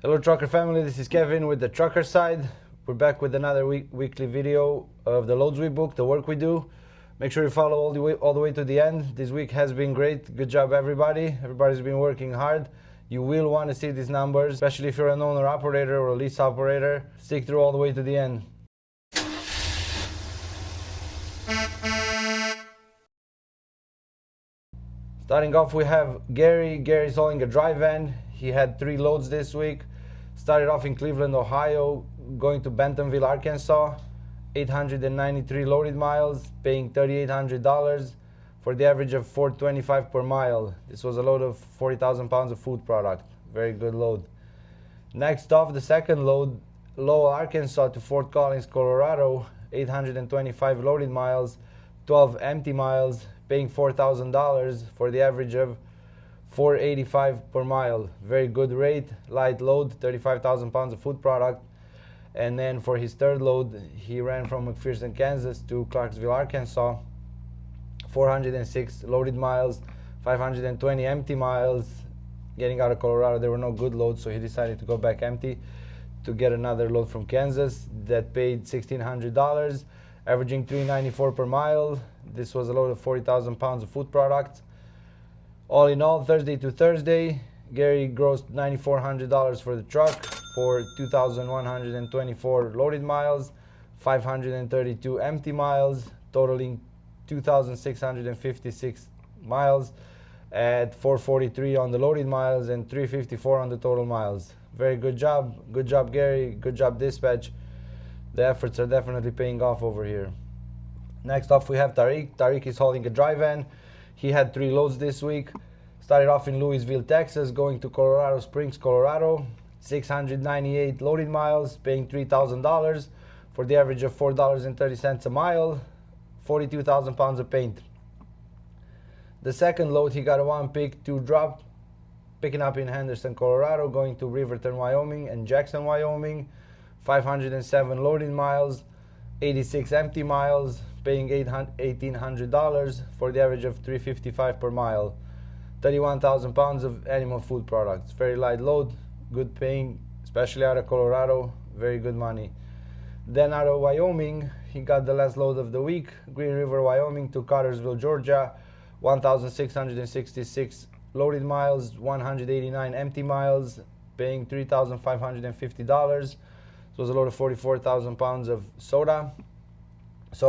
Hello trucker family, this is Kevin with the trucker side. We're back with another weekly video of the loads we book, the work we do. Make sure you follow all the way to the end. This week has been great. Good job everybody. Everybody's been working hard. You will want to see these numbers, especially if you're an owner operator or a lease operator. Stick through all the way to the end. Starting off, we have Gary. Gary's hauling a dry van. He had 3 loads this week. Started off in Cleveland, Ohio, going to Bentonville, Arkansas. 893 loaded miles, paying $3,800 for the average of $425 per mile. This was a load of 40,000 pounds of food product. Very good load. Next off, the second load, Lowell, Arkansas to Fort Collins, Colorado. 825 loaded miles, 12 empty miles, paying $4,000 for the average of $485 per mile. Very good rate, light load, 35,000 pounds of food product. And then for his third load, he ran from McPherson, Kansas to Clarksville, Arkansas. 406 loaded miles, 520 empty miles. Getting out of Colorado, there were no good loads, so he decided to go back empty to get another load from Kansas that paid $1,600, averaging $394 per mile. This was a load of 40,000 pounds of food product. All in all, Thursday to Thursday, Gary grossed $9,400 for the truck for 2,124 loaded miles, 532 empty miles, totaling 2,656 miles at 443 on the loaded miles and 354 on the total miles. Very good job. Good job, Gary. Good job, dispatch. The efforts are definitely paying off over here. Next off, we have Tariq. Tariq is hauling a dry van. He had 3 loads this week. Started off in Louisville, Texas, going to Colorado Springs, Colorado. 698 loaded miles, paying $3,000 for the average of $4.30 a mile, 42,000 pounds of paint. The second load, he got a 1-pick 2-drop, picking up in Henderson, Colorado, going to Riverton, Wyoming and Jackson, Wyoming. 507 loaded miles, 86 empty miles, paying $1,800 for the average of $355 per mile. 31,000 pounds of animal food products. Very light load, good paying, especially out of Colorado, very good money. Then out of Wyoming, he got the last load of the week, Green River, Wyoming to Cartersville, Georgia. 1,666 loaded miles, 189 empty miles, paying $3,550. This was a load of 44,000 pounds of soda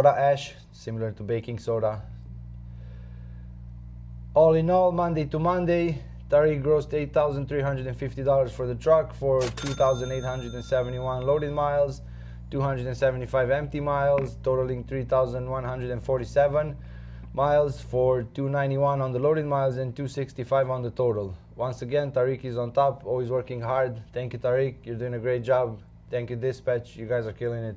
ash, similar to baking soda. All in all, Monday to Monday, Tariq grossed $8,350 for the truck for 2,871 loaded miles, 275 empty miles, totaling 3,147 miles for 291 on the loaded miles and 265 on the total. Once again, Tariq is on top, always working hard. Thank you, Tariq. You're doing a great job. Thank you, dispatch. You guys are killing it.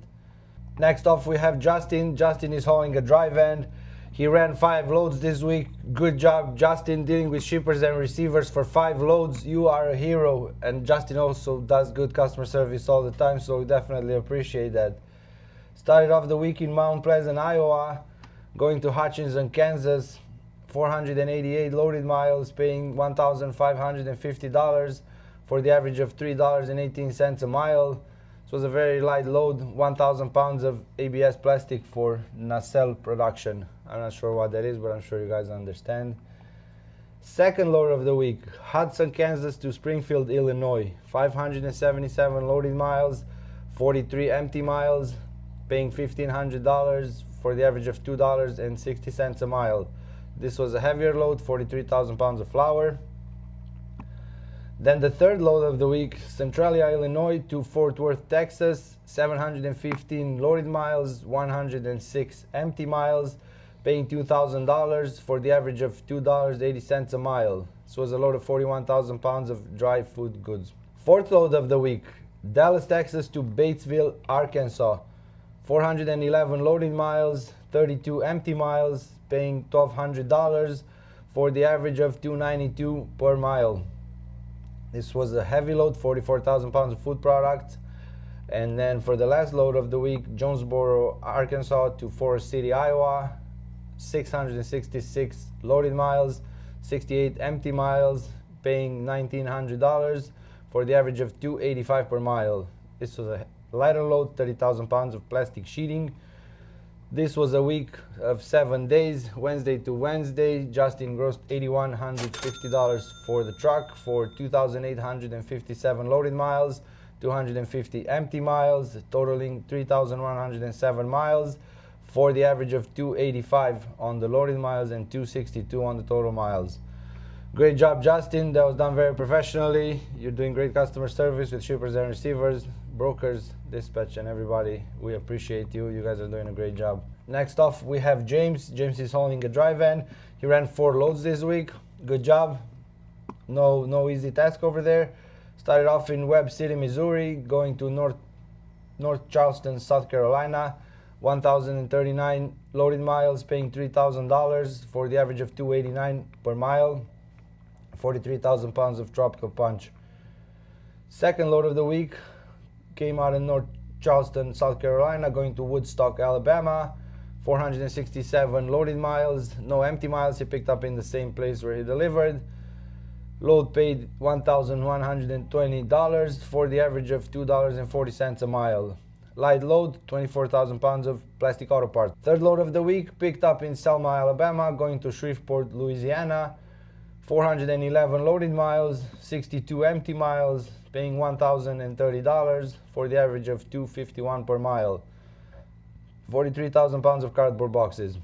Next off, we have Justin. Justin is hauling a dry van. He ran 5 loads this week. Good job, Justin, dealing with shippers and receivers for 5 loads. You are a hero. And Justin also does good customer service all the time, so we definitely appreciate that. Started off the week in Mount Pleasant, Iowa, going to Hutchinson, Kansas. 488 loaded miles, paying $1,550 for the average of $3.18 a mile. This was a very light load, 1,000 pounds of ABS plastic for nacelle production. I'm not sure what that is, but I'm sure you guys understand. Second load of the week, Hudson, Kansas to Springfield, Illinois. 577 loaded miles, 43 empty miles, paying $1,500 for the average of $2.60 a mile. This was a heavier load, 43,000 pounds of flour. Then the third load of the week, Centralia, Illinois to Fort Worth, Texas. 715 loaded miles, 106 empty miles, paying $2,000 for the average of $2.80 a mile. This was a load of 41,000 pounds of dry food goods. Fourth load of the week, Dallas, Texas to Batesville, Arkansas. 411 loaded miles, 32 empty miles, paying $1,200 for the average of $292 per mile. This was a heavy load, 44,000 pounds of food products. And then for the last load of the week, Jonesboro, Arkansas to Forest City, Iowa. 666 loaded miles, 68 empty miles, paying $1,900 for the average of 285 per mile. This was a lighter load, 30,000 pounds of plastic sheeting. This was a week of 7 days, Wednesday to Wednesday. Justin grossed $8,150 for the truck for 2,857 loaded miles, 250 empty miles, totaling 3,107 miles for the average of 285 on the loaded miles and 262 on the total miles. Great job, Justin. That was done very professionally. You're doing great customer service with shippers and receivers, brokers, dispatch, and everybody. We appreciate you. You guys are doing a great job. Next off, we have James. James is hauling a dry van. He ran 4 loads this week. Good job. No easy task over there. Started off in Webb City, Missouri, going to North Charleston, South Carolina. 1,039 loaded miles, paying $3,000 for the average of 289 per mile. 43,000 pounds of tropical punch. Second load of the week came out in North Charleston, South Carolina, going to Woodstock, Alabama. 467 loaded miles, no empty miles. He picked up in the same place where he delivered. Load paid $1,120 for the average of $2.40 a mile. Light load, 24,000 pounds of plastic auto parts. Third load of the week picked up in Selma, Alabama, going to Shreveport, Louisiana. 411 loaded miles, 62 empty miles, paying $1,030 for the average of $251 per mile. 43,000 pounds of cardboard boxes.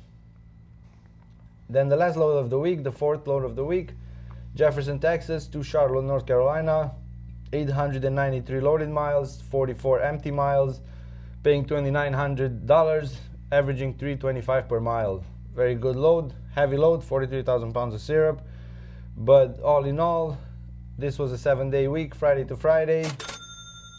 Then the last load of the week, the fourth load of the week, Jefferson, Texas to Charlotte, North Carolina. 893 loaded miles, 44 empty miles, paying $2,900, averaging $325 per mile. Very good load, heavy load, 43,000 pounds of syrup. But all in all, this was a 7-day week, Friday to Friday.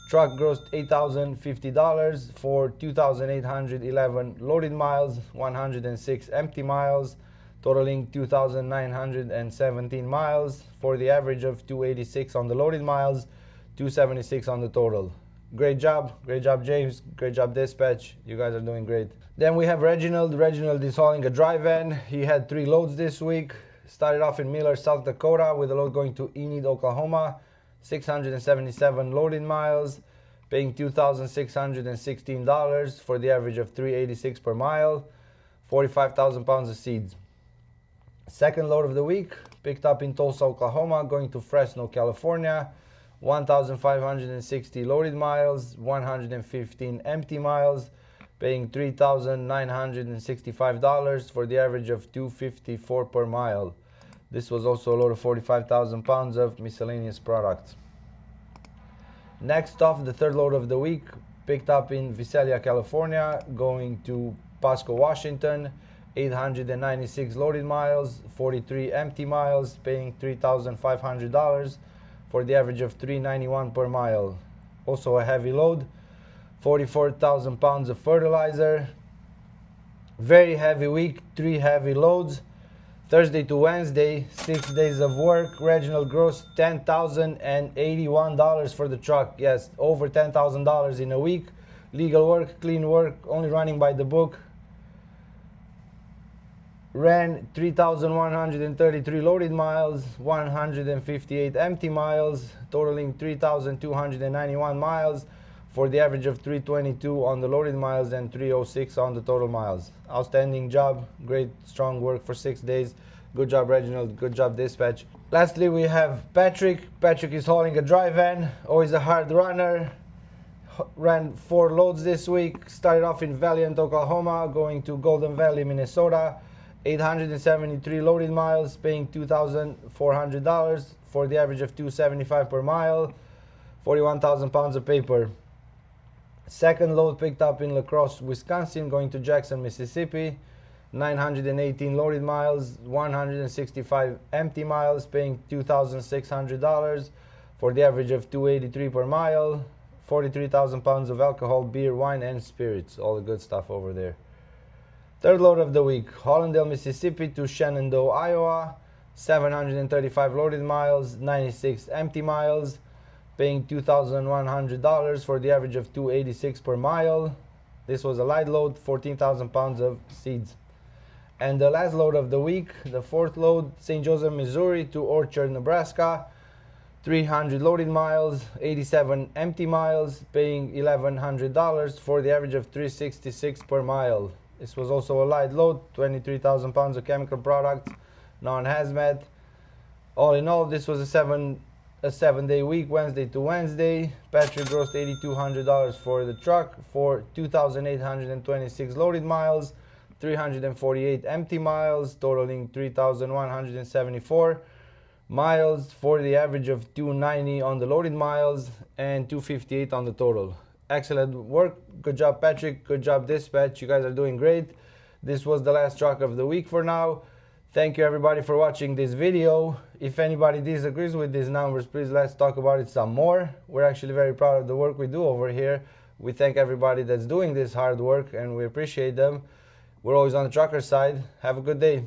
Truck grossed $8,050 for 2,811 loaded miles, 106 empty miles, totaling 2,917 miles for the average of 286 on the loaded miles, 276 on the total. Great job, James. Great job, dispatch. You guys are doing great. Then we have Reginald. Reginald is hauling a dry van. He had 3 loads this week. Started off in Miller, South Dakota, with a load going to Enid, Oklahoma. 677 loaded miles, paying $2,616 for the average of $386 per mile. 45,000 pounds of seeds. Second load of the week picked up in Tulsa, Oklahoma, going to Fresno, California. 1,560 loaded miles, 115 empty miles, paying $3,965 for the average of $254 per mile. This was also a load of 45,000 pounds of miscellaneous products. Next off, the third load of the week picked up in Visalia, California, going to Pasco, Washington. 896 loaded miles, 43 empty miles, paying $3,500 for the average of $391 per mile. Also a heavy load, 44,000 pounds of fertilizer. Very heavy week, 3 heavy loads. Thursday to Wednesday, 6 days of work. Reginald grossed $10,081 for the truck. Yes, over $10,000 in a week. Legal work, clean work, only running by the book. Ran 3,133 loaded miles, 158 empty miles, totaling 3,291 miles for the average of 322 on the loaded miles and 306 on the total miles. Outstanding job, great strong work for 6 days. Good job, Reginald. Good job, dispatch. Lastly, we have Patrick. Patrick is hauling a dry van, always a hard runner. Ran 4 loads this week. Started off in Valiant, Oklahoma, going to Golden Valley, Minnesota. 873 loaded miles, paying $2,400 for the average of $275 per mile. 41,000 pounds of paper. Second load picked up in La Crosse, Wisconsin, going to Jackson, Mississippi. 918 loaded miles, 165 empty miles, paying $2,600 for the average of $283 per mile. 43,000 pounds of alcohol, beer, wine, and spirits. All the good stuff over there. Third load of the week, Hollandale, Mississippi to Shenandoah, Iowa. 735 loaded miles, 96 empty miles, paying $2,100 for the average of $286 per mile. This was a light load, 14,000 pounds of seeds. And the last load of the week, the fourth load, St. Joseph, Missouri to Orchard, Nebraska. 300 loaded miles, 87 empty miles, paying $1,100 for the average of $366 per mile. This was also a light load, 23,000 pounds of chemical products, non-hazmat. All in all, this was a seven-day week, Wednesday to Wednesday. Patrick grossed $8,200 for the truck for 2,826 loaded miles, 348 empty miles, totaling 3,174 miles for the average of 290 on the loaded miles and 258 on the total. Excellent work. Good job, Patrick. Good job, dispatch. You guys are doing great. This was the last truck of the week for now. Thank you everybody for watching this video. If anybody disagrees with these numbers, please let's talk about it some more. We're actually very proud of the work we do over here. We thank everybody that's doing this hard work and we appreciate them. We're always on the trucker side. Have a good day.